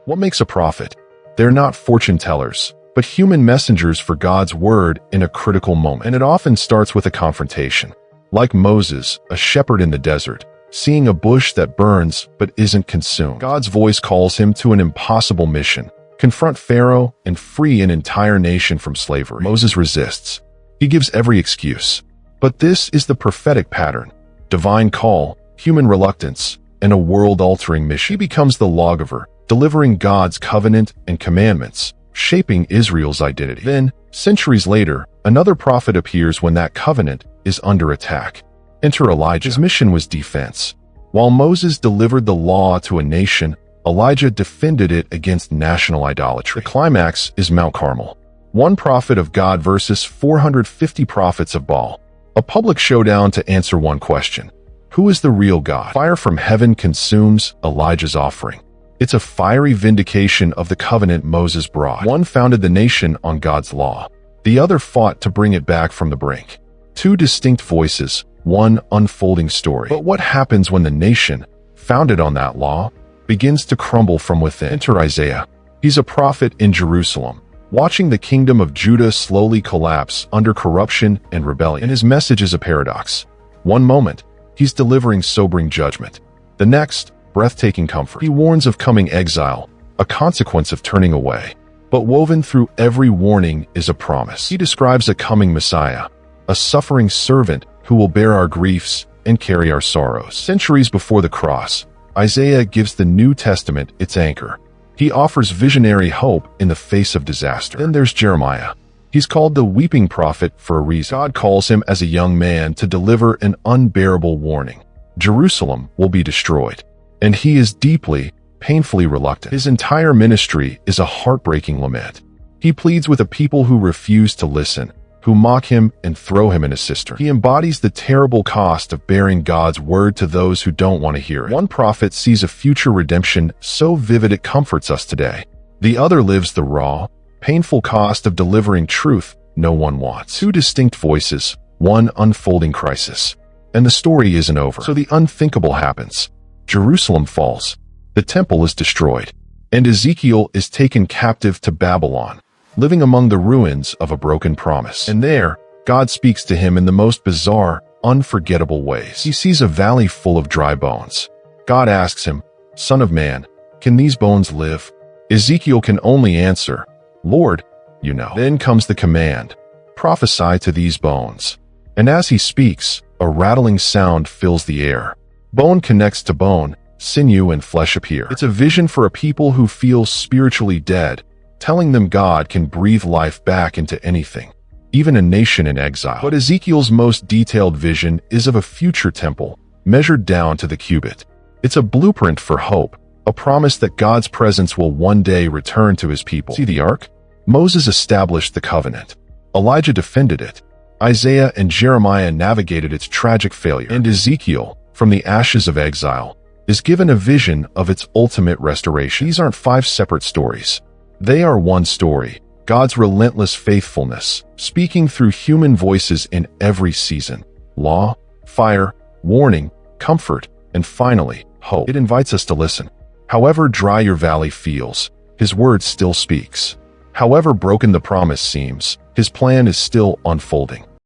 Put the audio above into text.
What makes a prophet? They're not fortune tellers, but human messengers for God's word in a critical moment. And it often starts with a confrontation. Like Moses, a shepherd in the desert, seeing a bush that burns but isn't consumed. God's voice calls him to an impossible mission: confront Pharaoh and free an entire nation from slavery. Moses resists. He gives every excuse. But this is the prophetic pattern: divine call, human reluctance, and a world-altering mission. He becomes the lawgiver, delivering God's covenant and commandments, shaping Israel's identity. Then, centuries later, another prophet appears when that covenant is under attack. Enter Elijah. His mission was defense. While Moses delivered the law to a nation, Elijah defended it against national idolatry. The climax is Mount Carmel. One prophet of God versus 450 prophets of Baal. A public showdown to answer one question: who is the real God? Fire from heaven consumes Elijah's offering. It's a fiery vindication of the covenant Moses brought. One founded the nation on God's law. The other fought to bring it back from the brink. Two distinct voices, one unfolding story. But what happens when the nation, founded on that law, begins to crumble from within? Enter Isaiah. He's a prophet in Jerusalem, watching the kingdom of Judah slowly collapse under corruption and rebellion. And his message is a paradox. One moment, he's delivering sobering judgment. The next, breathtaking comfort. He warns of coming exile, a consequence of turning away. But woven through every warning is a promise. He describes a coming Messiah, a suffering servant who will bear our griefs and carry our sorrows. Centuries before the cross, Isaiah gives the New Testament its anchor. He offers visionary hope in the face of disaster. Then there's Jeremiah. He's called the weeping prophet for a reason. God calls him as a young man to deliver an unbearable warning: Jerusalem will be destroyed. And he is deeply, painfully reluctant. His entire ministry is a heartbreaking lament. He pleads with a people who refuse to listen, who mock him and throw him in a cistern. He embodies the terrible cost of bearing God's word to those who don't want to hear it. One prophet sees a future redemption so vivid it comforts us today. The other lives the raw, painful cost of delivering truth no one wants. Two distinct voices, one unfolding crisis. And the story isn't over. So the unthinkable happens. Jerusalem falls, the temple is destroyed, and Ezekiel is taken captive to Babylon, living among the ruins of a broken promise. And there, God speaks to him in the most bizarre, unforgettable ways. He sees a valley full of dry bones. God asks him, "Son of man, can these bones live?" Ezekiel can only answer, "Lord, you know." Then comes the command, "Prophesy to these bones." And as he speaks, a rattling sound fills the air. Bone connects to bone, sinew and flesh appear. It's a vision for a people who feel spiritually dead, telling them God can breathe life back into anything, even a nation in exile. But Ezekiel's most detailed vision is of a future temple, measured down to the cubit. It's a blueprint for hope, a promise that God's presence will one day return to his people. See the ark? Moses established the covenant. Elijah defended it. Isaiah and Jeremiah navigated its tragic failure. And Ezekiel, from the ashes of exile, is given a vision of its ultimate restoration. These aren't five separate stories. They are one story, God's relentless faithfulness, speaking through human voices in every season: law, fire, warning, comfort, and finally, hope. It invites us to listen. However dry your valley feels, his word still speaks. However broken the promise seems, his plan is still unfolding.